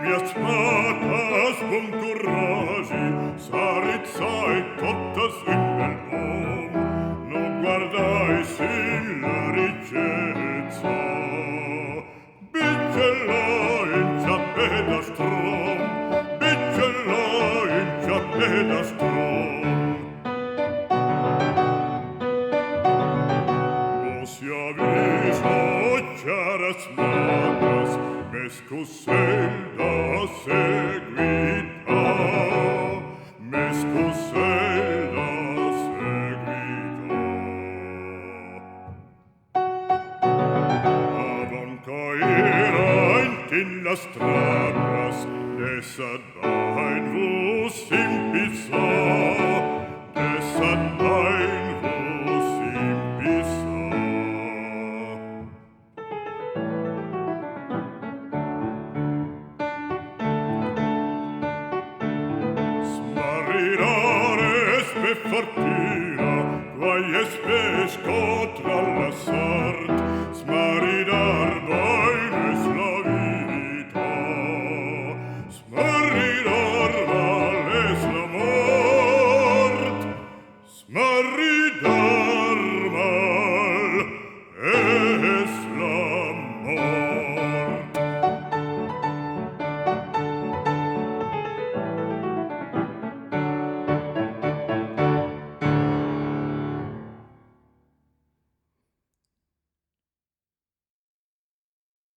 mias matas bon corragi, s'arizzai totas in bel om, non guardai sin la ricchezza. Biccella in ciappe da strom, biccella in ciappe da strom. Si avisa chiaras matas, mescosella seguita, mescosella seguita. Avon caerant in las trapas, desadain vos impisa, desadain vos impisa. Smarrirare espe fortina, quai espe scotra